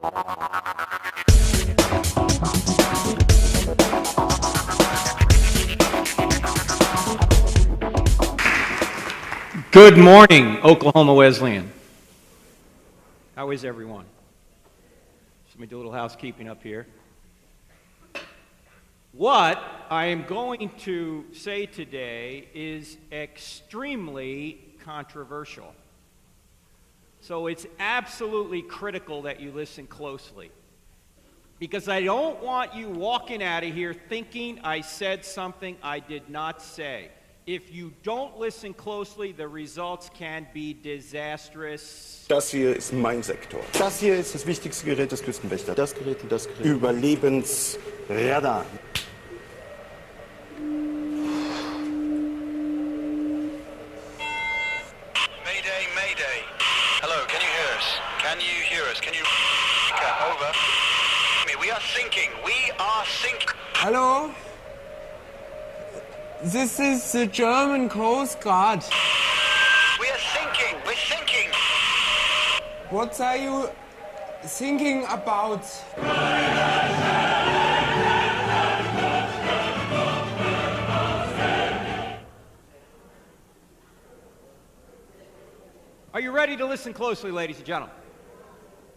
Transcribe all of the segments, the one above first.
Good morning, Oklahoma Wesleyan. How is everyone? Let me do a little housekeeping up here. What I am going to say today is extremely controversial. So it's absolutely critical that you listen closely. Because I don't want you walking out of here thinking I said something I did not say. If you don't listen closely, the results can be disastrous. Das hier ist mein Sektor. Das hier ist das wichtigste Gerät des Küstenwächters. Das Gerät und das Gerät. Überlebensradar. Mayday, Mayday. Hello, can you hear us? Can you hear us? Can you... Over. We are sinking. We are sinking. Hello? This is the German Coast Guard. We are sinking. We're sinking. What are you thinking about? Are you ready to listen closely, ladies and gentlemen?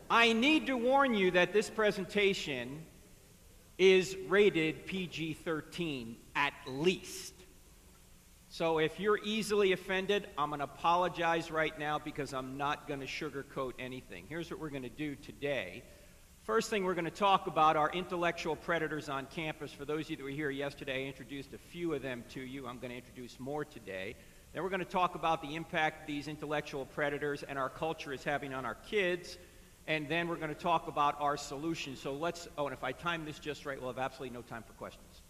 I need to warn you that this presentation is rated PG-13 at least. So if you're easily offended, I'm going to apologize right now because I'm not going to sugarcoat anything. Here's what we're going to do today. First thing we're going to talk about are intellectual predators on campus. For those of you that were here yesterday, I introduced a few of them to you. I'm going to introduce more today. Then we're going to talk about the impact these intellectual predators and our culture is having on our kids. And then we're going to talk about our solutions. So let's, and if I time this just right, we'll have absolutely no time for questions.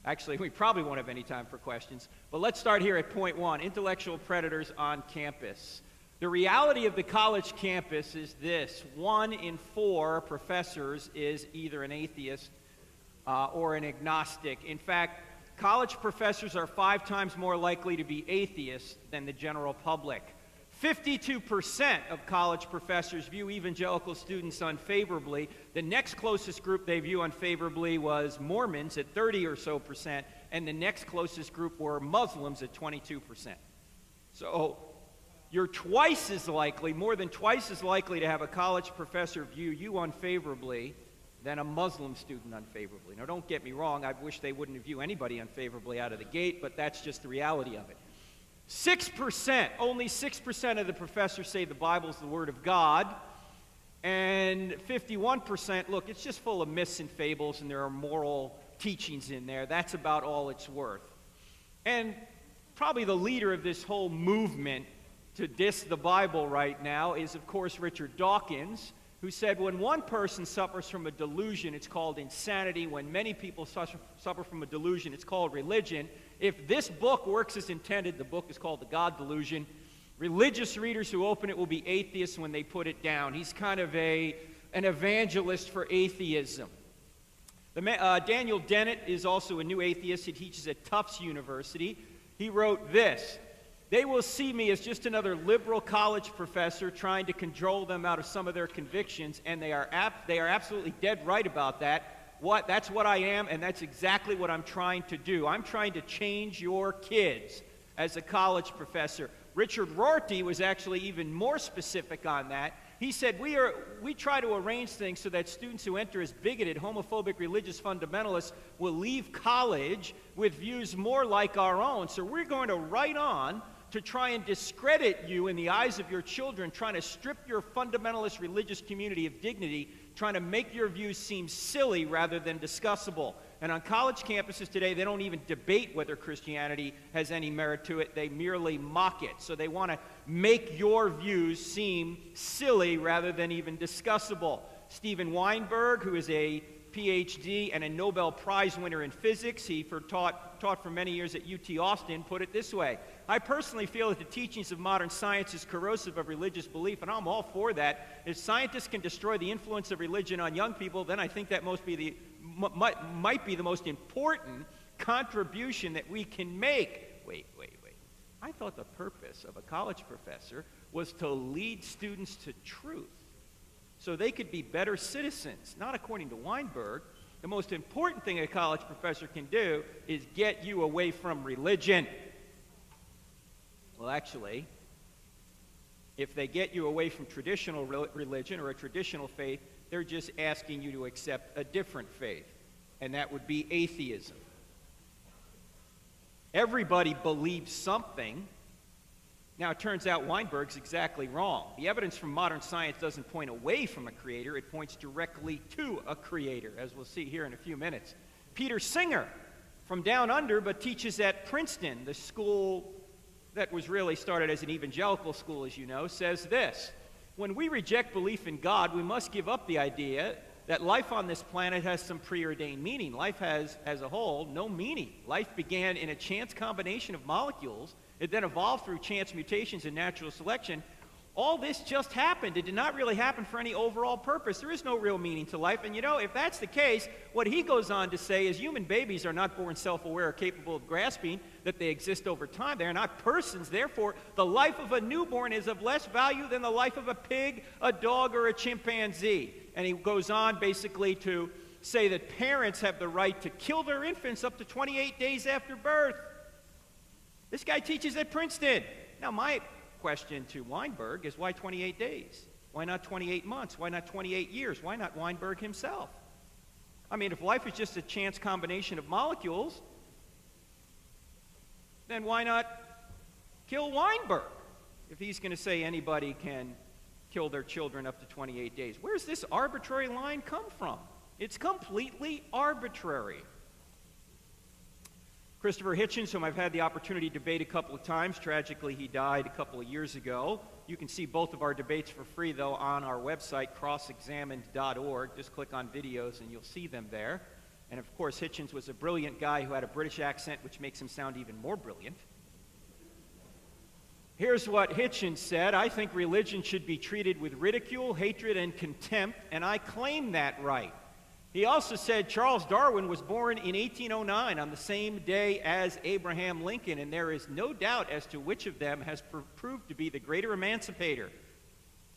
Actually, we probably won't have any time for questions. But let's start here at point one, intellectual predators on campus. The reality of the college campus is this: 1 in 4 professors is either an atheist or an agnostic. In fact, college professors are 5 times more likely to be atheists than the general public. 52% of college professors view evangelical students unfavorably. The next closest group they view unfavorably was Mormons at 30 or so percent, and the next closest group were Muslims at 22%. So you're twice as likely, more than twice as likely to have a college professor view you unfavorably than a Muslim student unfavorably. Now, don't get me wrong, I wish they wouldn't view anybody unfavorably out of the gate, but that's just the reality of it. 6%, only 6% of the professors say the Bible is the Word of God, and 51%, look, it's just full of myths and fables, and there are moral teachings in there. That's about all it's worth. And probably the leader of this whole movement to diss the Bible right now is, of course, Richard Dawkins, who said when one person suffers from a delusion, it's called insanity. When many people suffer from a delusion, it's called religion. If this book works as intended, the book is called The God Delusion. Religious readers who open it will be atheists when they put it down. He's kind of an evangelist for atheism. Daniel Dennett is also a new atheist. He teaches at Tufts University. He wrote this: "They will see me as just another liberal college professor trying to control them out of some of their convictions, and they are absolutely dead right about that. That's what I am, and that's exactly what I'm trying to do. I'm trying to change your kids as a college professor." Richard Rorty was actually even more specific on that. He said, we try to arrange things so that students who enter as bigoted, homophobic, religious fundamentalists will leave college with views more like our own. So we're going to write on to try and discredit you in the eyes of your children, trying to strip your fundamentalist religious community of dignity, trying to make your views seem silly rather than discussable. And on college campuses today, they don't even debate whether Christianity has any merit to it. They merely mock it. So they want to make your views seem silly rather than even discussable. Stephen Weinberg, who is a PhD and a Nobel Prize winner in physics, he taught for many years at UT Austin, put it this way: "I personally feel that the teachings of modern science is corrosive of religious belief, and I'm all for that. If scientists can destroy the influence of religion on young people, then I think that might be the most important contribution that we can make." Wait. I thought the purpose of a college professor was to lead students to truth. so they could be better citizens. Not according to Weinberg. The most important thing a college professor can do is get you away from religion. Well, actually, if they get you away from traditional religion or a traditional faith, they're just asking you to accept a different faith, and that would be atheism. Everybody believes something. Now, it turns out Weinberg's exactly wrong. The evidence from modern science doesn't point away from a creator, it points directly to a creator, as we'll see here in a few minutes. Peter Singer, from down under, but teaches at Princeton, the school that was really started as an evangelical school, as you know, says this: when we reject belief in God, we must give up the idea that life on this planet has some preordained meaning. Life has, as a whole, no meaning. Life began in a chance combination of molecules. It then evolved through chance mutations and natural selection. All this just happened. It did not really happen for any overall purpose. There is no real meaning to life. And you know, if that's the case, what he goes on to say is human babies are not born self-aware or capable of grasping that they exist over time. They are not persons. Therefore, the life of a newborn is of less value than the life of a pig, a dog, or a chimpanzee. And he goes on basically to say that parents have the right to kill their infants up to 28 days after birth. This guy teaches at Princeton. Now, my question to Weinberg is, why 28 days? Why not 28 months? Why not 28 years? Why not Weinberg himself? I mean, if life is just a chance combination of molecules, then why not kill Weinberg if he's going to say anybody can kill their children up to 28 days? Where's this arbitrary line come from? It's completely arbitrary. Christopher Hitchens, whom I've had the opportunity to debate a couple of times, tragically he died a couple of years ago. You can see both of our debates for free, though, on our website, crossexamined.org. Just click on videos and you'll see them there. And of course, Hitchens was a brilliant guy who had a British accent, which makes him sound even more brilliant. Here's what Hitchens said: I think religion should be treated with ridicule, hatred, and contempt, and I claim that right. He also said Charles Darwin was born in 1809 on the same day as Abraham Lincoln, and there is no doubt as to which of them has proved to be the greater emancipator.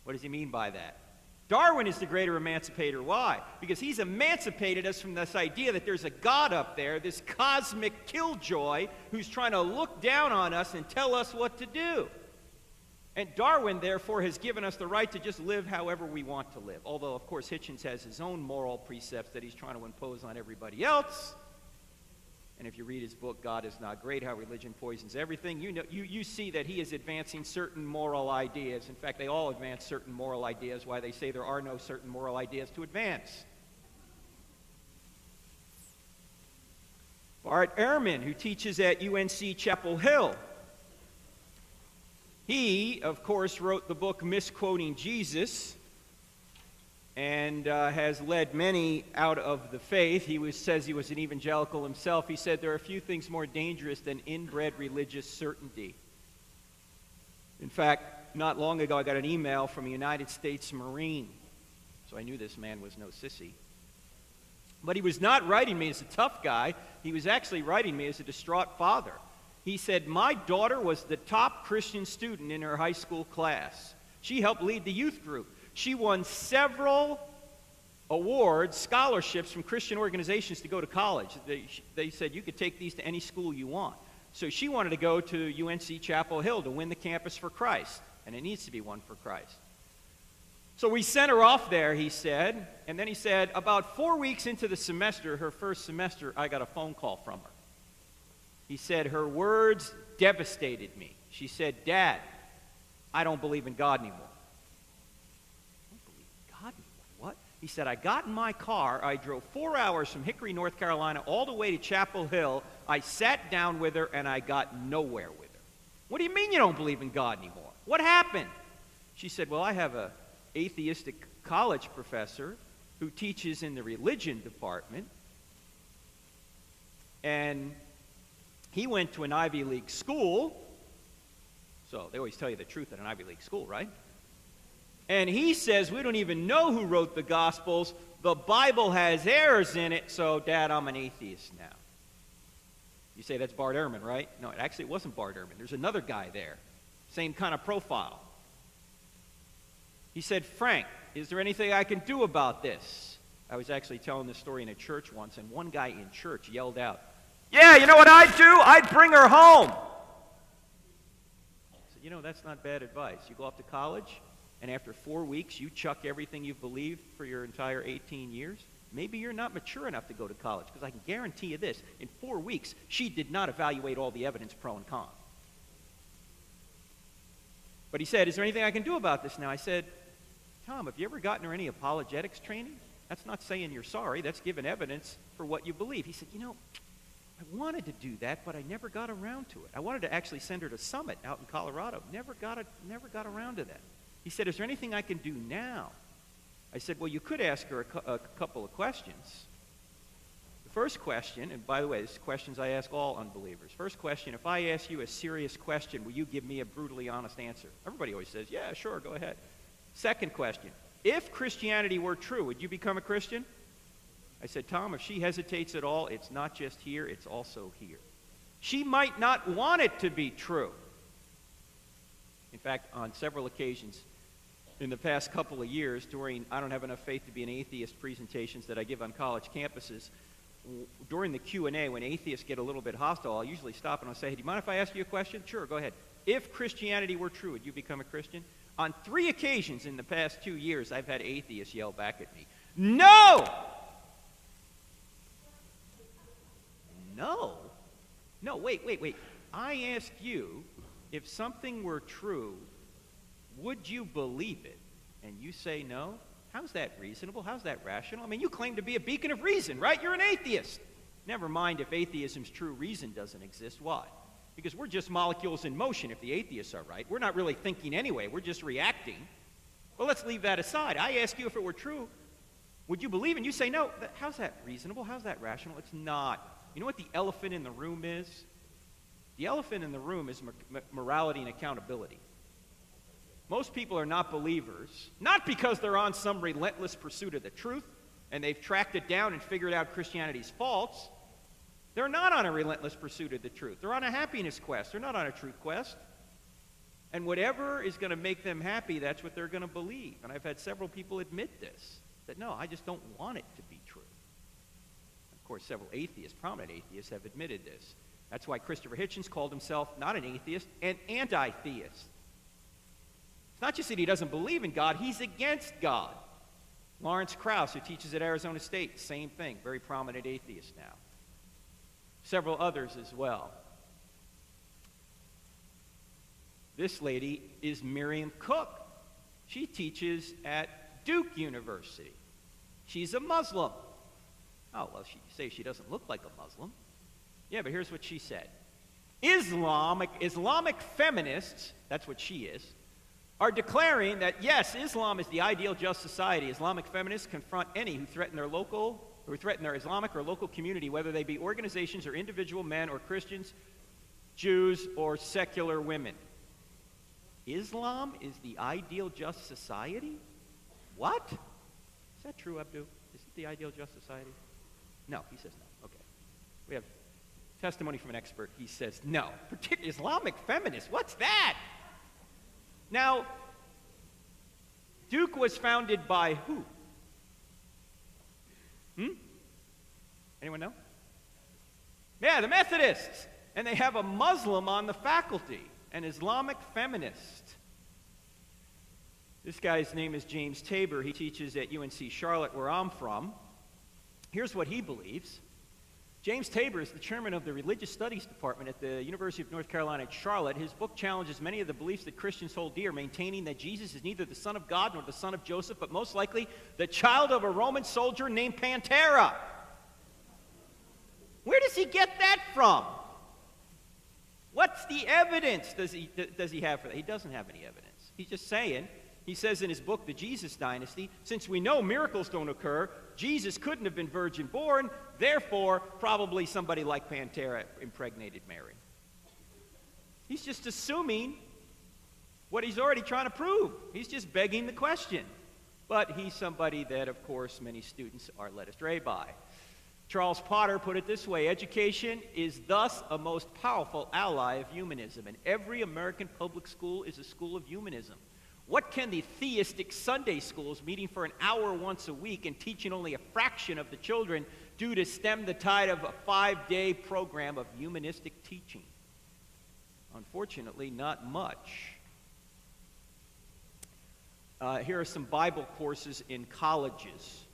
What does he mean by that? Darwin is the greater emancipator. Why? Because he's emancipated us from this idea that there's a God up there, this cosmic killjoy who's trying to look down on us and tell us what to do. And Darwin, therefore, has given us the right to just live however we want to live. Although, of course, Hitchens has his own moral precepts that he's trying to impose on everybody else. And if you read his book, God is Not Great, How Religion Poisons Everything, you see that he is advancing certain moral ideas. In fact, they all advance certain moral ideas, why they say there are no certain moral ideas to advance. Bart Ehrman, who teaches at UNC Chapel Hill, he, of course, wrote the book Misquoting Jesus and has led many out of the faith. He says he was an evangelical himself. He said there are few things more dangerous than inbred religious certainty. In fact, not long ago I got an email from a United States Marine, so I knew this man was no sissy. But he was not writing me as a tough guy. He was actually writing me as a distraught father. He said, my daughter was the top Christian student in her high school class. She helped lead the youth group. She won several awards, scholarships from Christian organizations to go to college. They said you could take these to any school you want. So she wanted to go to UNC Chapel Hill to win the campus for Christ, and it needs to be one for Christ. So we sent her off there, he said, and then he said, about 4 weeks into the semester, her first semester, I got a phone call from her. He said, her words devastated me. She said, Dad, I don't believe in God anymore. What? He said, I got in my car, I drove 4 hours from Hickory, North Carolina, all the way to Chapel Hill. I sat down with her, and I got nowhere with her. What do you mean you don't believe in God anymore? What happened? She said, well, I have an atheistic college professor who teaches in the religion department, and he went to an Ivy League school. So they always tell you the truth at an Ivy League school, right? And he says, we don't even know who wrote the Gospels. The Bible has errors in it, so, Dad, I'm an atheist now. You say that's Bart Ehrman, right? No, it wasn't Bart Ehrman. There's another guy there. Same kind of profile. He said, Frank, is there anything I can do about this? I was actually telling this story in a church once, and one guy in church yelled out, yeah, you know what I'd do? I'd bring her home. I said, you know, that's not bad advice. You go off to college, and after 4 weeks, you chuck everything you've believed for your entire 18 years. Maybe you're not mature enough to go to college, because I can guarantee you this. In 4 weeks, she did not evaluate all the evidence pro and con. But he said, is there anything I can do about this now? I said, Tom, have you ever gotten her any apologetics training? That's not saying you're sorry. That's giving evidence for what you believe. He said, you know, I wanted to do that, but I never got around to it. I wanted to actually send her to Summit out in Colorado. Never got around to that. He said, is there anything I can do now? I said, well, you could ask her a couple of questions. The first question, and by the way, this is questions I ask all unbelievers. First question, if I ask you a serious question, will you give me a brutally honest answer? Everybody always says, yeah, sure, go ahead. Second question, if Christianity were true, would you become a Christian? I said, Tom, if she hesitates at all, it's not just here, it's also here. She might not want it to be true. In fact, on several occasions in the past couple of years, during I Don't Have Enough Faith to Be an Atheist presentations that I give on college campuses, during the Q&A, when atheists get a little bit hostile, I'll usually stop and I'll say, hey, do you mind if I ask you a question? Sure, go ahead. If Christianity were true, would you become a Christian? On 3 occasions in the past 2 years, I've had atheists yell back at me, no! No? No, wait. I asked you, if something were true, would you believe it? And you say no? How's that reasonable? How's that rational? I mean, you claim to be a beacon of reason, right? You're an atheist. Never mind if atheism's true reason doesn't exist. Why? Because we're just molecules in motion if the atheists are right. We're not really thinking anyway. We're just reacting. Well, let's leave that aside. I ask you if it were true, would you believe? And you say no. How's that reasonable? How's that rational? It's not. You know what the elephant in the room is? The elephant in the room is morality and accountability. Most people are not believers, not because they're on some relentless pursuit of the truth and they've tracked it down and figured out Christianity's faults. They're not on a relentless pursuit of the truth. They're on a happiness quest. They're not on a truth quest. And whatever is going to make them happy, that's what they're going to believe. And I've had several people admit this, that no, I just don't want it to be true. Of course, several atheists, prominent atheists, have admitted this. That's why Christopher Hitchens called himself not an atheist, an anti-theist. It's not just that he doesn't believe in God, he's against God. Lawrence Krauss, who teaches at Arizona State, same thing, very prominent atheist now. Several others as well. This lady is Miriam Cooke. She teaches at Duke University. She's a Muslim. Oh, well, you say she doesn't look like a Muslim. Yeah, but here's what she said. Islamic feminists, that's what she is, are declaring that, yes, Islam is the ideal just society. Islamic feminists confront any who threaten their Islamic or local community, whether they be organizations or individual men or Christians, Jews, or secular women. Islam is the ideal just society? What? Is that true, Abdu? Is it the ideal just society? No, he says no. Okay. We have testimony from an expert. He says no. Particularly Islamic feminists. What's that? Now, Duke was founded by who? Anyone know? Yeah, the Methodists. And they have a Muslim on the faculty, an Islamic feminist. This guy's name is James Tabor. He teaches at UNC Charlotte, where I'm from. Here's what he believes. James Tabor is the chairman of the Religious Studies Department at the University of North Carolina at Charlotte. His book challenges many of the beliefs that Christians hold dear, maintaining that Jesus is neither the son of God nor the son of Joseph, but most likely the child of a Roman soldier named Pantera. Where does he get that from? What's the evidence does he have for that? He doesn't have any evidence. He's just saying, he says in his book, The Jesus Dynasty, since we know miracles don't occur, Jesus couldn't have been virgin born, therefore, probably somebody like Pantera impregnated Mary. He's just assuming what he's already trying to prove. He's just begging the question. But he's somebody that, of course, many students are led astray by. Charles Potter put it this way: education is thus a most powerful ally of humanism, and every American public school is a school of humanism. What can the theistic Sunday schools meeting for an hour once a week and teaching only a fraction of the children do to stem the tide of a 5-day program of humanistic teaching? Unfortunately, not much. Here are some Bible courses in colleges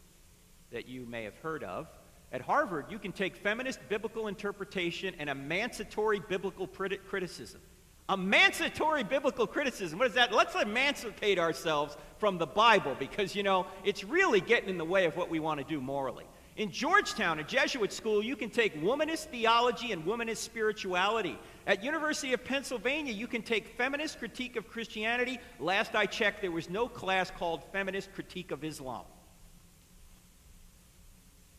that you may have heard of. At Harvard, you can take feminist biblical interpretation and emancipatory biblical criticism. Emancipatory biblical criticism, what is that? Let's emancipate ourselves from the Bible because, you know, it's really getting in the way of what we want to do morally. In Georgetown, a Jesuit school, you can take womanist theology and womanist spirituality. At University of Pennsylvania, you can take feminist critique of Christianity. Last I checked, there was no class called feminist critique of Islam.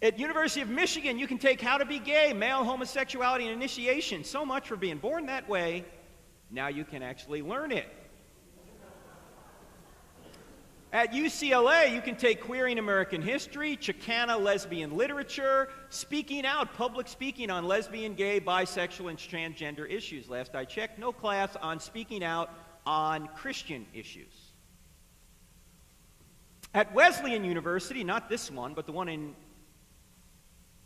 At University of Michigan, you can take how to be gay, male homosexuality, and initiation. So much for being born that way. Now you can actually learn it. At UCLA, you can take queering American history, Chicana lesbian literature, speaking out, public speaking on lesbian, gay, bisexual, and transgender issues. Last I checked, no class on speaking out on Christian issues. At Wesleyan University, not this one, but the one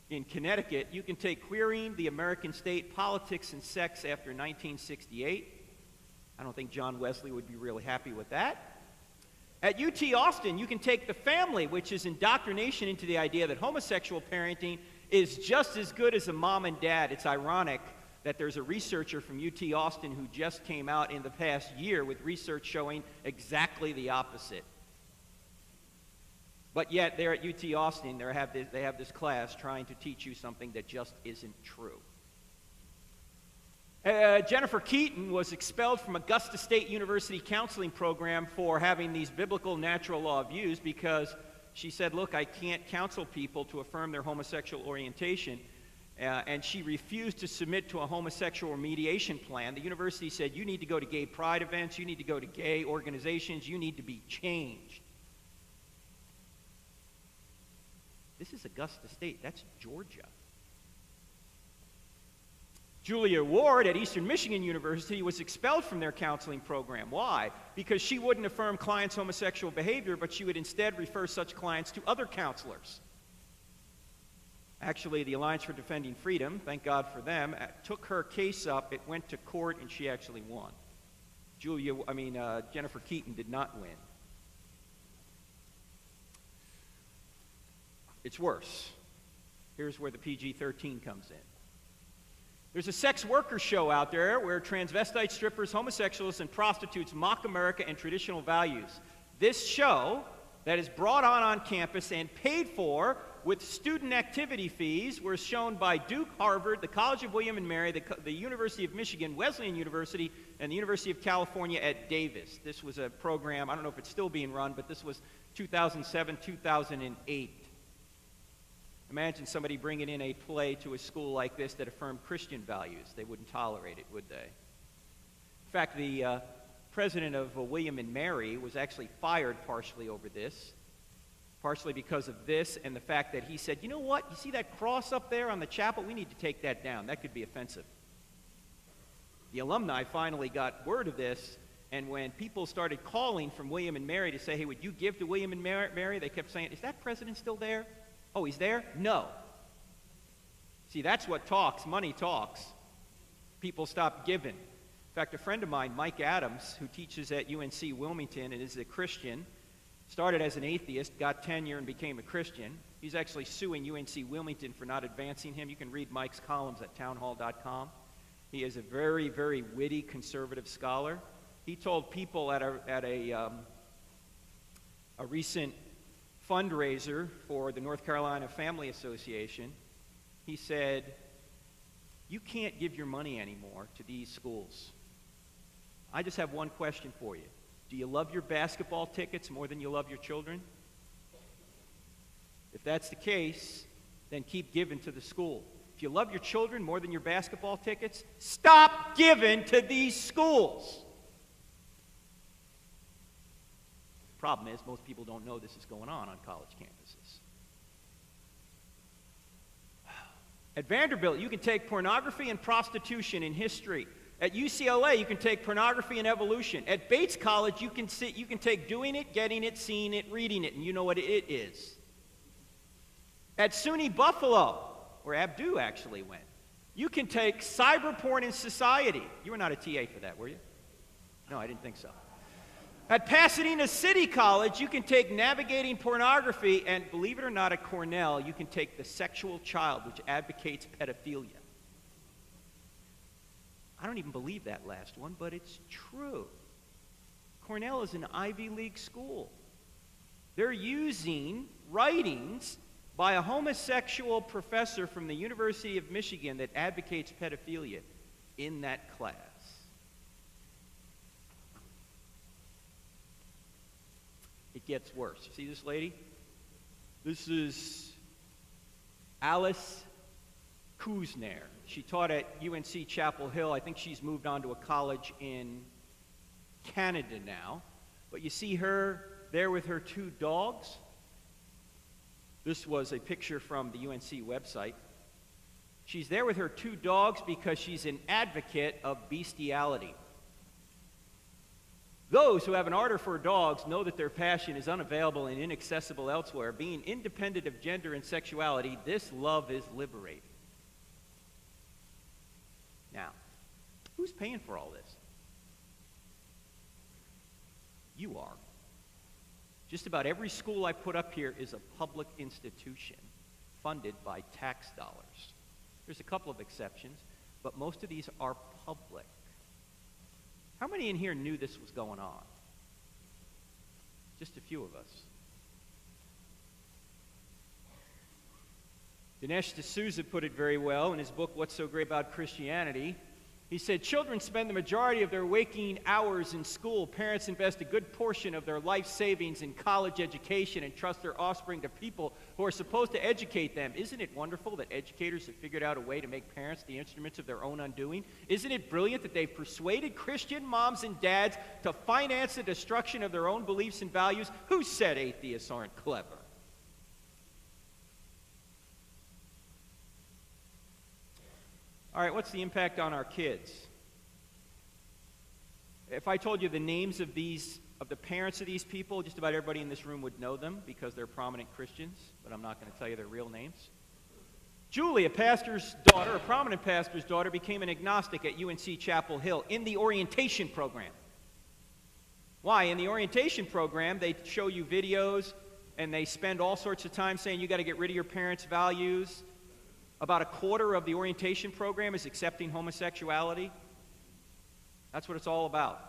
in Connecticut, you can take queering the American state, politics, and sex after 1968. I don't think John Wesley would be really happy with that. At UT Austin, you can take the family, which is indoctrination into the idea that homosexual parenting is just as good as a mom and dad. It's ironic that there's a researcher from UT Austin who just came out in the past year with research showing exactly the opposite. But yet, there at UT Austin, they have this class trying to teach you something that just isn't true. Jennifer Keaton was expelled from Augusta State University counseling program for having these biblical natural law views because she said, look, I can't counsel people to affirm their homosexual orientation. And she refused to submit to a homosexual mediation plan. The university said, you need to go to gay pride events, you need to go to gay organizations, you need to be changed. This is Augusta State. That's Georgia. Julia Ward at Eastern Michigan University was expelled from their counseling program. Why? Because she wouldn't affirm clients' homosexual behavior, but she would instead refer such clients to other counselors. Actually, the Alliance for Defending Freedom, thank God for them, took her case up. It went to court, and she actually won. Jennifer Keaton did not win. It's worse. Here's where the PG-13 comes in. There's a sex worker show out there where transvestites, strippers, homosexuals, and prostitutes mock America and traditional values. This show that is brought on campus and paid for with student activity fees was shown by Duke, Harvard, the College of William and Mary, the University of Michigan, Wesleyan University, and the University of California at Davis. This was a program, I don't know if it's still being run, but this was 2007, 2008. Imagine somebody bringing in a play to a school like this that affirmed Christian values. They wouldn't tolerate it, would they? In fact, the president of William and Mary was actually fired partially over this, partially because of this and the fact that he said, you know what, you see that cross up there on the chapel? We need to take that down. That could be offensive. The alumni finally got word of this, and when people started calling from William and Mary to say, hey, would you give to William and Mary? They kept saying, is that president still there? Oh, he's there? No. See, that's what talks. Money talks. People stop giving. In fact, a friend of mine, Mike Adams, who teaches at UNC Wilmington and is a Christian, started as an atheist, got tenure, and became a Christian. He's actually suing UNC Wilmington for not advancing him. You can read Mike's columns at townhall.com. He is a very, very witty conservative scholar. He told people at a recent fundraiser for the North Carolina Family Association, he said, you can't give your money anymore to these schools. I just have one question for you. Do you love your basketball tickets more than you love your children? If that's the case, then keep giving to the school. If you love your children more than your basketball tickets, stop giving to these schools. Problem is, most people don't know this is going on college campuses. At Vanderbilt, you can take pornography and prostitution in history. At UCLA, you can take pornography and evolution. At Bates College, you can take doing it, getting it, seeing it, reading it, and you know what it is. At SUNY Buffalo, where Abdu actually went, you can take cyber porn in society. You were not a TA for that, were you? No, I didn't think so. At Pasadena City College, you can take navigating pornography, and believe it or not, at Cornell, you can take the sexual child, which advocates pedophilia. I don't even believe that last one, but it's true. Cornell is an Ivy League school. They're using writings by a homosexual professor from the University of Michigan that advocates pedophilia in that class. It gets worse. See this lady? This is Alice Kuzner. She taught at UNC Chapel Hill. I think she's moved on to a college in Canada now. But you see her there with her two dogs. This was a picture from the UNC website. She's there with her two dogs because she's an advocate of bestiality. Those who have an ardor for dogs know that their passion is unavailable and inaccessible elsewhere. Being independent of gender and sexuality, this love is liberating. Now, who's paying for all this? You are. Just about every school I put up here is a public institution funded by tax dollars. There's a couple of exceptions, but most of these are public. How many in here knew this was going on? Just a few of us. Dinesh D'Souza put it very well in his book, What's So Great About Christianity. He said, children spend the majority of their waking hours in school. Parents invest a good portion of their life savings in college education and trust their offspring to people who are supposed to educate them. Isn't it wonderful that educators have figured out a way to make parents the instruments of their own undoing? Isn't it brilliant that they've persuaded Christian moms and dads to finance the destruction of their own beliefs and values? Who said atheists aren't clever? All right, what's the impact on our kids? If I told you the names of the parents of these people, just about everybody in this room would know them because they're prominent Christians, but I'm not going to tell you their real names. Julie, a pastor's daughter, a prominent pastor's daughter, became an agnostic at UNC Chapel Hill in the orientation program. Why? In the orientation program, they show you videos and they spend all sorts of time saying you got to get rid of your parents' values. About a quarter of the orientation program is accepting homosexuality. That's what it's all about.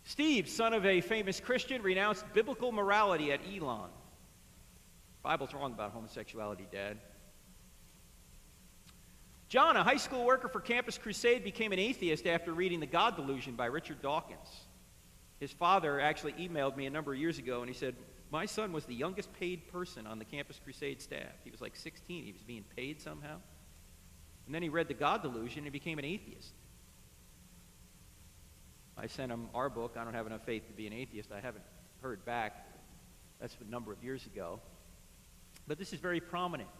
Steve, son of a famous Christian, renounced biblical morality at Elon. The Bible's wrong about homosexuality, Dad. John, a high school worker for Campus Crusade, became an atheist after reading The God Delusion by Richard Dawkins. His father actually emailed me a number of years ago, and he said, my son was the youngest paid person on the Campus Crusade staff. He was like 16. He was being paid somehow. And then he read The God Delusion and became an atheist. I sent him our book, I Don't Have Enough Faith to Be an Atheist. I haven't heard back. That's a number of years ago. But this is very prominent.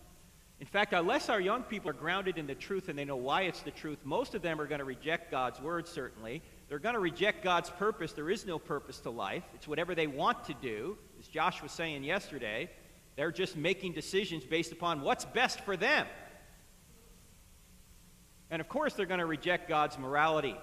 In fact, unless our young people are grounded in the truth and they know why it's the truth, most of them are going to reject God's word, certainly. They're going to reject God's purpose. There is no purpose to life. It's whatever they want to do. As Josh was saying yesterday, they're just making decisions based upon what's best for them. And of course, they're going to reject God's morality.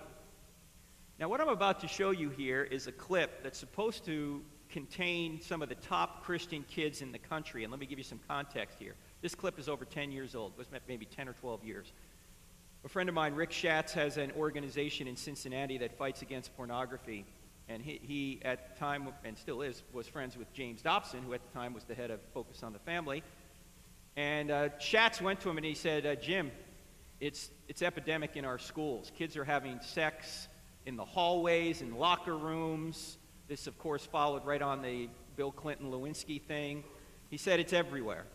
Now, what I'm about to show you here is a clip that's supposed to contain some of the top Christian kids in the country. And let me give you some context here. This clip is over 10 years old. It was maybe 10 or 12 years. A friend of mine, Rick Schatz, has an organization in Cincinnati that fights against pornography. And he at the time, and still is, was friends with James Dobson, who at the time was the head of Focus on the Family. And Schatz went to him and he said, Jim, it's epidemic in our schools. Kids are having sex in the hallways, in locker rooms. This, of course, followed right on the Bill Clinton-Lewinsky thing. He said it's everywhere.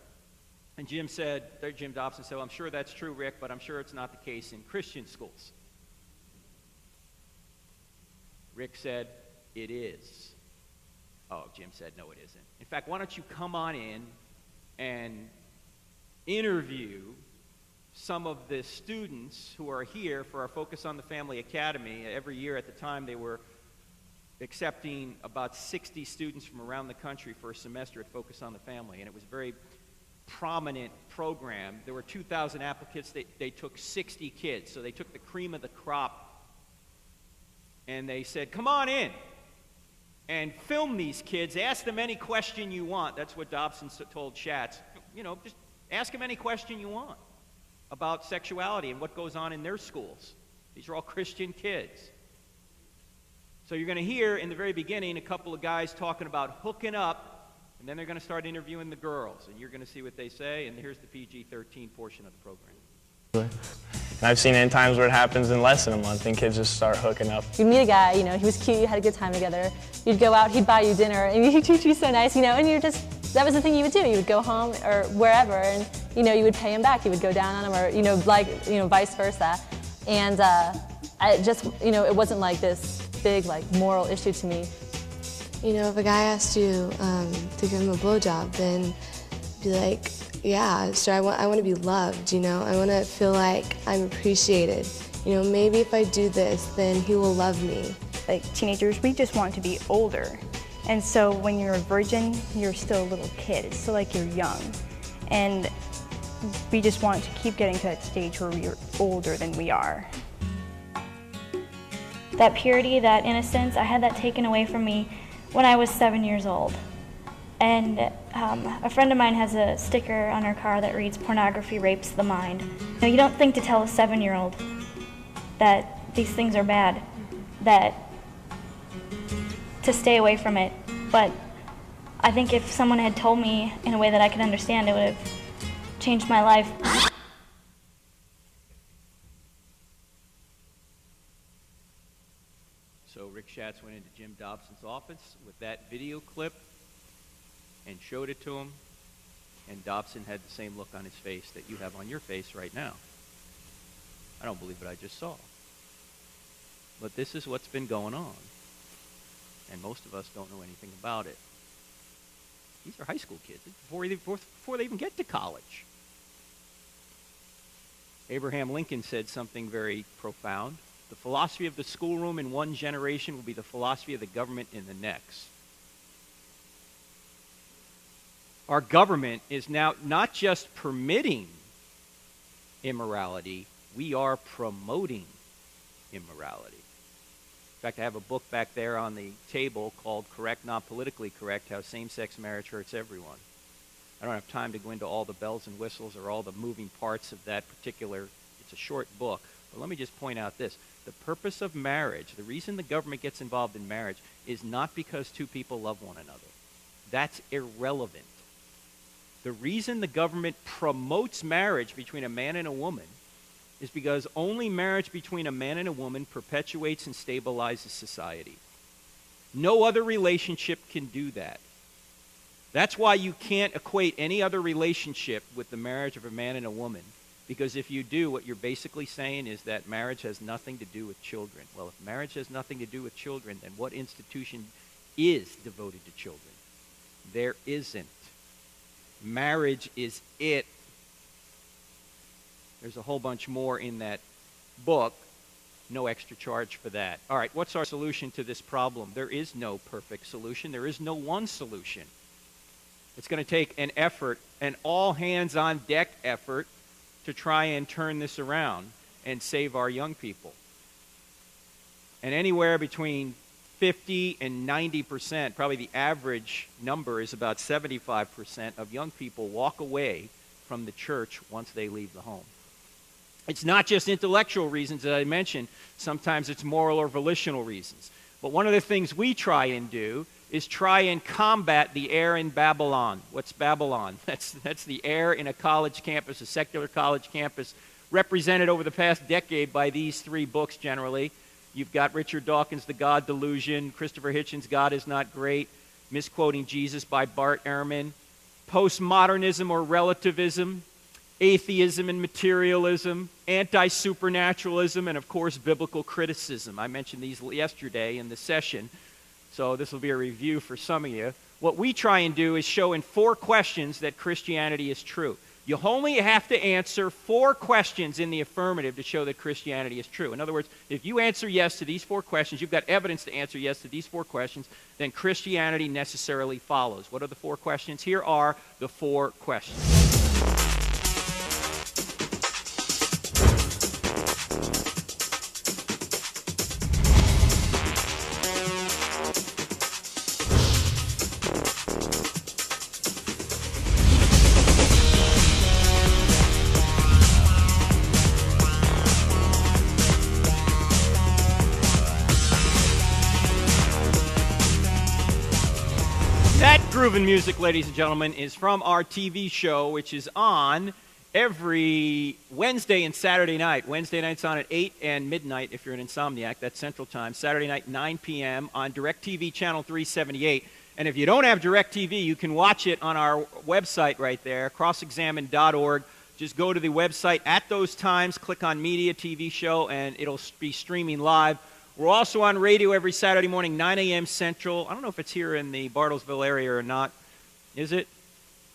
And Jim Dobson said, well, I'm sure that's true, Rick, but I'm sure it's not the case in Christian schools. Rick said, it is. Oh, Jim said, no, it isn't. In fact, why don't you come on in and interview some of the students who are here for our Focus on the Family Academy. Every year at the time they were accepting about 60 students from around the country for a semester at Focus on the Family, and it was a very prominent program. There were 2,000 applicants. They took 60 kids, so they took the cream of the crop, and they said, come on in and film these kids. Ask them any question you want. That's what Dobson told Schatz. You know, just ask them any question you want about sexuality and what goes on in their schools. These are all Christian kids. So you're going to hear in the very beginning a couple of guys talking about hooking up, and then they're going to start interviewing the girls, and you're going to see what they say, and here's the PG-13 portion of the program. And I've seen it in times where it happens in less than a month, and kids just start hooking up. You'd meet a guy, you know, he was cute, you had a good time together. You'd go out, he'd buy you dinner, and he'd treat you so nice, you know, and you're just, that was the thing you would do. You would go home or wherever, and, you know, you would pay him back. You would go down on him, or, you know, like, you know, vice versa. And I just, you know, it wasn't like this big, like, moral issue to me. You know, if a guy asked you to give him a blowjob, then be like, yeah, sure, I want to be loved, you know? I want to feel like I'm appreciated. You know, maybe if I do this, then he will love me. Like teenagers, we just want to be older. And so when you're a virgin, you're still a little kid. It's still like you're young. And we just want to keep getting to that stage where we're older than we are. That purity, that innocence, I had that taken away from me when I was 7 years old. And a friend of mine has a sticker on her car that reads, "Pornography rapes the mind." You know, you don't think to tell a 7-year-old that these things are bad, that to stay away from it. But I think if someone had told me in a way that I could understand, it would have changed my life. So Rick Schatz went into Jim Dobson's office with that video clip and showed it to him, and Dobson had the same look on his face that you have on your face right now. I don't believe what I just saw. But this is what's been going on, and most of us don't know anything about it. These are high school kids before they even get to college. Abraham Lincoln said something very profound. The philosophy of the schoolroom in one generation will be the philosophy of the government in the next. Our government is now not just permitting immorality, we are promoting immorality. In fact, I have a book back there on the table called Correct, Not Politically Correct, How Same-Sex Marriage Hurts Everyone. I don't have time to go into all the bells and whistles or all the moving parts of that particular, it's a short book, but let me just point out this. The purpose of marriage, the reason the government gets involved in marriage is not because two people love one another. That's irrelevant. The reason the government promotes marriage between a man and a woman is because only marriage between a man and a woman perpetuates and stabilizes society. No other relationship can do that. That's why you can't equate any other relationship with the marriage of a man and a woman, because if you do, what you're basically saying is that marriage has nothing to do with children. Well, if marriage has nothing to do with children, then what institution is devoted to children? There isn't. Marriage is it. There's a whole bunch more in that book. No extra charge for that. All right, what's our solution to this problem? There is no perfect solution. There is no one solution. It's going to take an effort, an all-hands-on-deck effort, to try and turn this around and save our young people. And anywhere between 50 and 90%, probably the average number is about 75% of young people walk away from the church once they leave the home. It's not just intellectual reasons that I mentioned. Sometimes it's moral or volitional reasons. But one of the things we try and do is try and combat the error in Babylon. What's Babylon? That's the error in a college campus, a secular college campus, represented over the past decade by these three books generally. You've got Richard Dawkins' The God Delusion, Christopher Hitchens' God is Not Great, Misquoting Jesus by Bart Ehrman, postmodernism or relativism, atheism and materialism, anti-supernaturalism, and of course biblical criticism. I mentioned these yesterday in the session, so this will be a review for some of you. What we try and do is show in 4 questions that Christianity is true. You only have to answer 4 questions in the affirmative to show that Christianity is true. In other words, if you answer yes to these 4 questions, you've got evidence to answer yes to these 4 questions, then Christianity necessarily follows. What are the 4 questions? Here are the 4 questions. Groovin' music, ladies and gentlemen, is from our TV show, which is on every Wednesday and Saturday night. Wednesday night's on at 8 and midnight if you're an insomniac. That's Central Time. Saturday night, 9 p.m. on DirecTV Channel 378. And if you don't have DirecTV, you can watch it on our website right there, crossexamine.org. Just go to the website at those times, click on Media TV Show, and it'll be streaming live. We're also on radio every Saturday morning, 9 a.m. Central. I don't know if it's here in the Bartlesville area or not. Is it?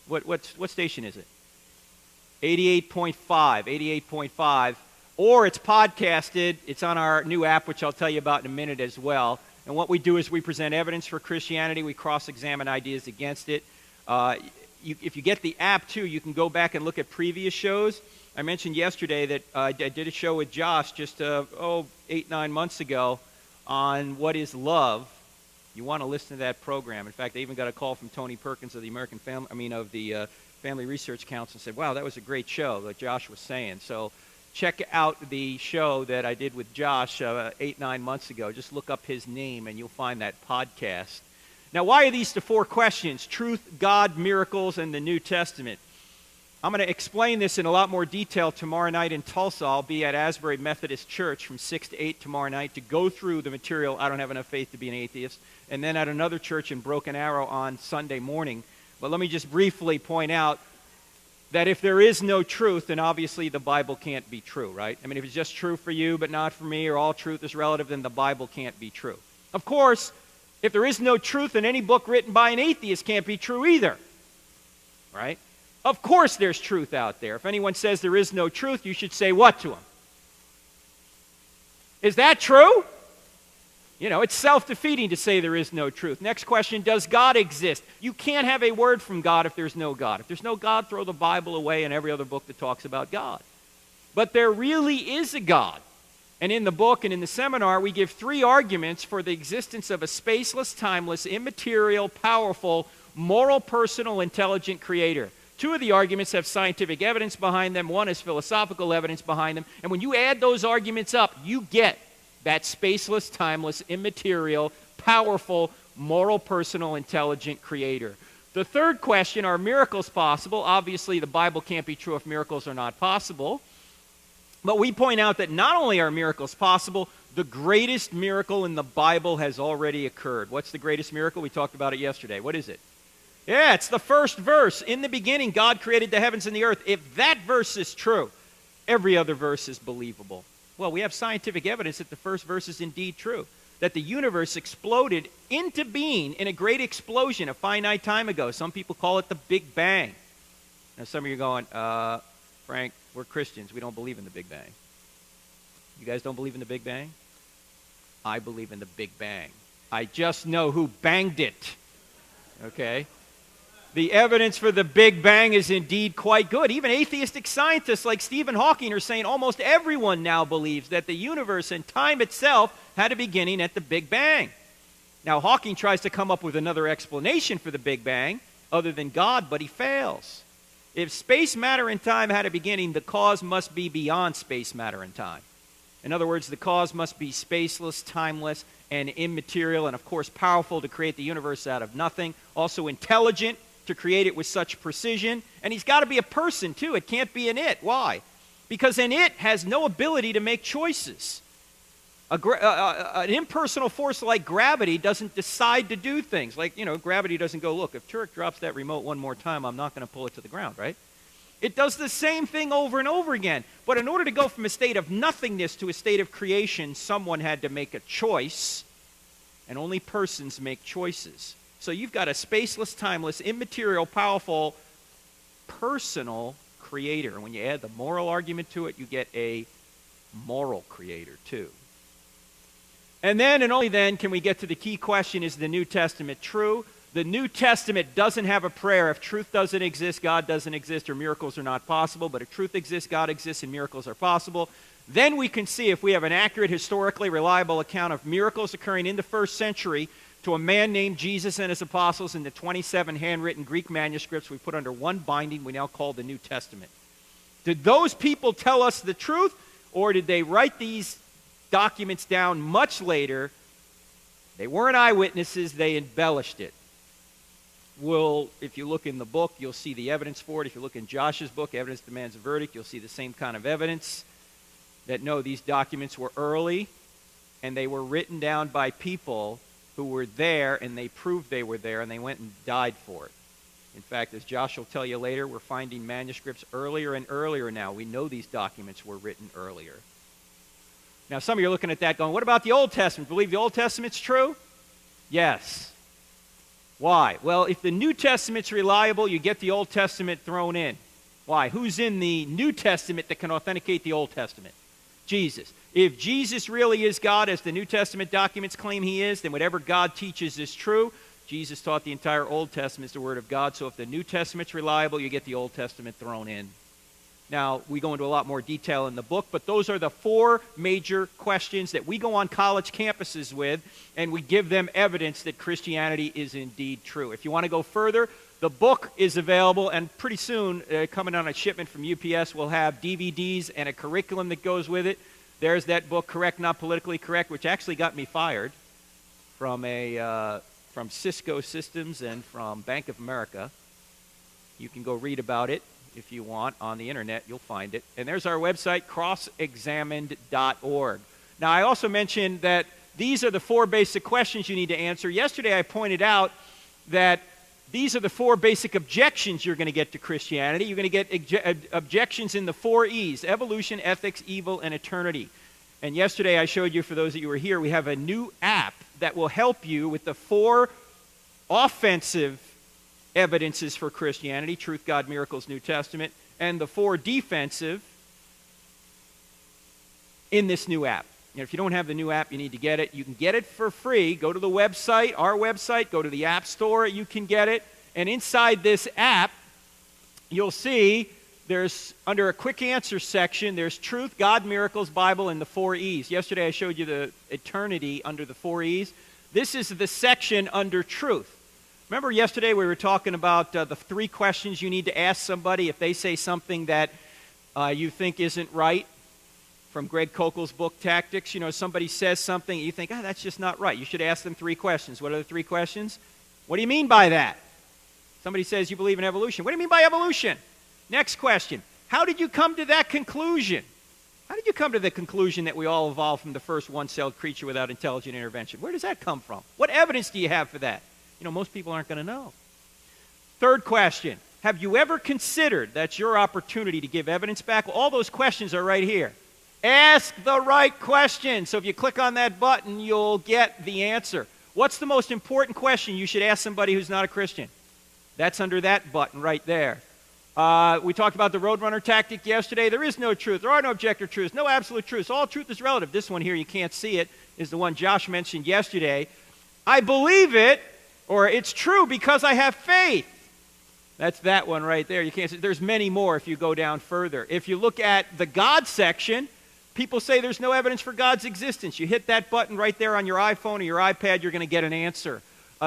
What station is it? 88.5, 88.5. Or it's podcasted. It's on our new app, which I'll tell you about in a minute as well. And what we do is we present evidence for Christianity. We cross-examine ideas against it. If you get the app, too, you can go back and look at previous shows. I mentioned yesterday that I did a show with Josh just 8-9 months ago on what is love. You want to listen to that program. In fact, I even got a call from Tony Perkins of the Family Research Council and said, "Wow, that was a great show," like Josh was saying. So check out the show that I did with Josh 8-9 months ago. Just look up his name and you'll find that podcast. Now, why are these the 4 questions? Truth, God, miracles, and the New Testament. I'm going to explain this in a lot more detail tomorrow night in Tulsa. I'll be at Asbury Methodist Church from 6 to 8 tomorrow night to go through the material, I Don't Have Enough Faith to Be an Atheist, and then at another church in Broken Arrow on Sunday morning. But let me just briefly point out that if there is no truth, then obviously the Bible can't be true, right? I mean, if it's just true for you but not for me, or all truth is relative, then the Bible can't be true. Of course, if there is no truth, then any book written by an atheist can't be true either, right? Of course there's truth out there. If anyone says there is no truth, you should say what to them? Is that true? You know, it's self-defeating to say there is no truth. Next question, does God exist? You can't have a word from God if there's no God. If there's no God, throw the Bible away and every other book that talks about God. But there really is a God. And in the book and in the seminar, we give 3 arguments for the existence of a spaceless, timeless, immaterial, powerful, moral, personal, intelligent creator. 2 of the arguments have scientific evidence behind them. 1 has philosophical evidence behind them. And when you add those arguments up, you get that spaceless, timeless, immaterial, powerful, moral, personal, intelligent creator. The 3rd question, are miracles possible? Obviously, the Bible can't be true if miracles are not possible. But we point out that not only are miracles possible, the greatest miracle in the Bible has already occurred. What's the greatest miracle? We talked about it yesterday. What is it? Yeah, it's the first verse. In the beginning, God created the heavens and the earth. If that verse is true, every other verse is believable. Well, we have scientific evidence that the first verse is indeed true, that the universe exploded into being in a great explosion a finite time ago. Some people call it the Big Bang. Now, some of you are going, Frank, we're Christians. We don't believe in the Big Bang. You guys don't believe in the Big Bang? I believe in the Big Bang. I just know who banged it. Okay? The evidence for the Big Bang is indeed quite good. Even atheistic scientists like Stephen Hawking are saying almost everyone now believes that the universe and time itself had a beginning at the Big Bang. Now, Hawking tries to come up with another explanation for the Big Bang other than God, but he fails. If space, matter, and time had a beginning, the cause must be beyond space, matter, and time. In other words, the cause must be spaceless, timeless, and immaterial, and of course powerful to create the universe out of nothing. Also intelligent to create it with such precision. And he's got to be a person, too. It can't be an it. Why? Because an it has no ability to make choices. An impersonal force like gravity doesn't decide to do things. Like, you know, gravity doesn't go, look, if Turek drops that remote one more time, I'm not going to pull it to the ground, right? It does the same thing over and over again. But in order to go from a state of nothingness to a state of creation, someone had to make a choice, and only persons make choices. So you've got a spaceless, timeless, immaterial, powerful, personal creator. And when you add the moral argument to it, you get a moral creator, too. And then, and only then, can we get to the key question, is the New Testament true? The New Testament doesn't have a prayer. If truth doesn't exist, God doesn't exist, or miracles are not possible. But if truth exists, God exists, and miracles are possible. Then we can see if we have an accurate, historically reliable account of miracles occurring in the first century to a man named Jesus and his apostles in the 27 handwritten Greek manuscripts we put under one binding we now call the New Testament. Did those people tell us the truth, or did they write these documents down much later? They weren't eyewitnesses, they embellished it. Well, if you look in the book, you'll see the evidence for it. If you look in Josh's book, Evidence Demands a Verdict, you'll see the same kind of evidence that no, these documents were early, and they were written down by people who were there, and they proved they were there, and they went and died for it. In fact, as Josh will tell you later, we're finding manuscripts earlier and earlier now. We know these documents were written earlier. Now, some of you are looking at that going, what about the Old Testament? Believe the Old Testament's true? Yes. Why? Well, if the New Testament's reliable, you get the Old Testament thrown in. Why? Who's in the New Testament that can authenticate the Old Testament? Jesus. If Jesus really is God, as the New Testament documents claim he is, then whatever God teaches is true. Jesus taught the entire Old Testament is the Word of God, so if the New Testament's reliable, you get the Old Testament thrown in. Now, we go into a lot more detail in the book, but those are the four major questions that we go on college campuses with, and we give them evidence that Christianity is indeed true. If you want to go further, the book is available, and pretty soon, coming on a shipment from UPS, we'll have DVDs and a curriculum that goes with it. There's that book, Correct, Not Politically Correct, which actually got me fired from Cisco Systems and from Bank of America. You can go read about it if you want on the internet. You'll find it. And there's our website, crossexamined.org. Now, I also mentioned that these are the four basic questions you need to answer. Yesterday, I pointed out that these are the four basic objections you're going to get to Christianity. You're going to get objections in the four E's: evolution, ethics, evil, and eternity. And yesterday I showed you, for those of you who were here, we have a new app that will help you with the four offensive evidences for Christianity: truth, God, miracles, New Testament, and the four defensive in this new app. And if you don't have the new app, you need to get it. You can get it for free. Go to the website, our website, go to the App Store, you can get it. And inside this app, you'll see there's, under a quick answer section, there's truth, God, miracles, Bible, and the four E's. Yesterday I showed you the eternity under the four E's. This is the section under truth. Remember yesterday we were talking about the three questions you need to ask somebody if they say something that you think isn't right? From Greg Kokel's book, Tactics. You know, somebody says something, you think, that's just not right. You should ask them three questions. What are the three questions? What do you mean by that? Somebody says you believe in evolution. What do you mean by evolution? Next question. How did you come to that conclusion? How did you come to the conclusion that we all evolved from the first one-celled creature without intelligent intervention? Where does that come from? What evidence do you have for that? You know, most people aren't going to know. Third question. Have you ever considered that's your opportunity to give evidence back? Well, all those questions are right here. Ask the right question. So if you click on that button, you'll get the answer. What's the most important question you should ask somebody who's not a Christian? That's under that button right there. We talked about the Roadrunner tactic yesterday. There is no truth. There are no objective truths. No absolute truths. All truth is relative. This one here, you can't see it, is the one Josh mentioned yesterday. I believe it, or it's true because I have faith. That's that one right there. You can't see. There's many more if you go down further. If you look at the God section, people say there's no evidence for God's existence. You hit that button right there on your iPhone or your iPad, you're going to get an answer.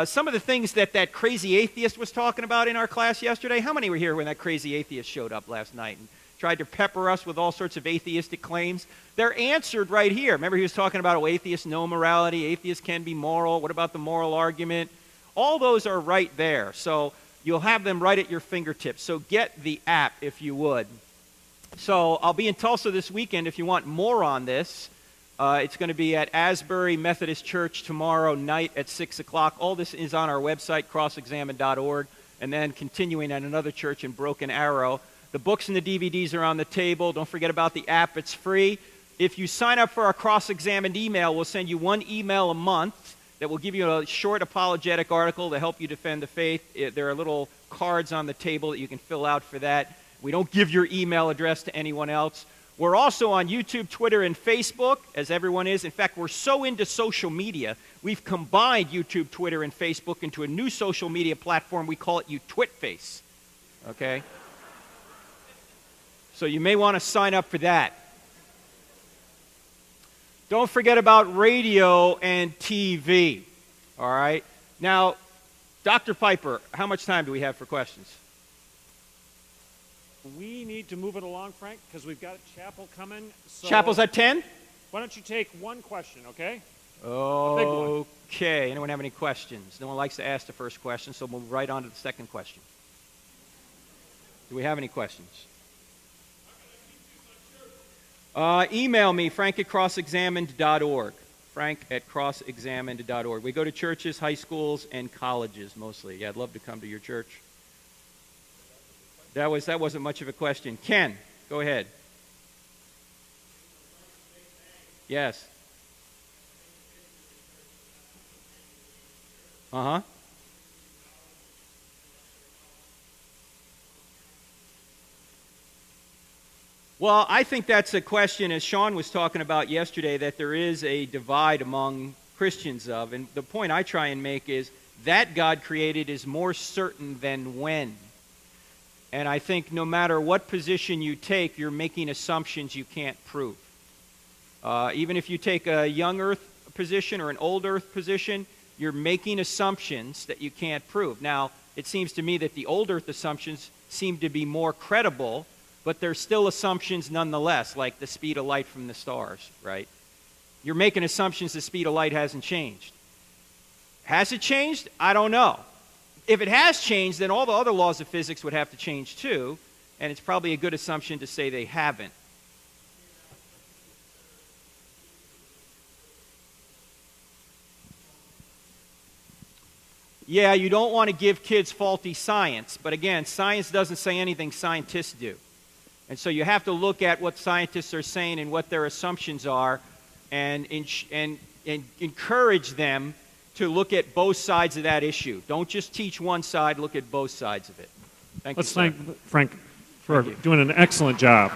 Some of the things that crazy atheist was talking about in our class yesterday, how many were here when that crazy atheist showed up last night and tried to pepper us with all sorts of atheistic claims? They're answered right here. Remember he was talking about, atheists know morality, atheists can be moral, what about the moral argument? All those are right there. So you'll have them right at your fingertips. So get the app if you would. So I'll be in Tulsa this weekend if you want more on this. It's going to be at Asbury Methodist Church tomorrow night at 6 o'clock. All this is on our website, crossexamined.org, and then continuing at another church in Broken Arrow. The books and the DVDs are on the table. Don't forget about the app. It's free. If you sign up for our Cross-Examined email, we'll send you one email a month that will give you a short apologetic article to help you defend the faith. There are little cards on the table that you can fill out for that. We don't give your email address to anyone else. We're also on YouTube, Twitter, and Facebook, as everyone is. In fact, we're so into social media, we've combined YouTube, Twitter, and Facebook into a new social media platform. We call it UTwitface. Okay? So you may want to sign up for that. Don't forget about radio and TV. All right? Now, Dr. Piper, how much time do we have for questions? We need to move it along, Frank, because we've got chapel coming. So Chapel's at 10? Why don't you take one question, okay? Okay. Anyone have any questions? No one likes to ask the first question, so we'll move right on to the second question. Do we have any questions? Email me, frank@crossexamined.org. frank@crossexamined.org. We go to churches, high schools, and colleges mostly. Yeah, I'd love to come to your church. That wasn't much of a question. Ken, go ahead. Yes. Uh-huh. Well, I think that's a question, as Sean was talking about yesterday, that there is a divide among Christians of. And the point I try and make is that God created is more certain than when. And I think no matter what position you take, you're making assumptions you can't prove. Even if you take a young earth position or an old earth position, you're making assumptions that you can't prove. Now, it seems to me that the old earth assumptions seem to be more credible, but they're still assumptions nonetheless, like the speed of light from the stars, right? You're making assumptions the speed of light hasn't changed. Has it changed? I don't know. If it has changed, then all the other laws of physics would have to change too, and it's probably a good assumption to say they haven't. Yeah, you don't want to give kids faulty science, but again, science doesn't say anything scientists do. And so you have to look at what scientists are saying and what their assumptions are, and encourage them to look at both sides of that issue. Don't just teach one side, look at both sides of it. Let's thank Frank for doing an excellent job.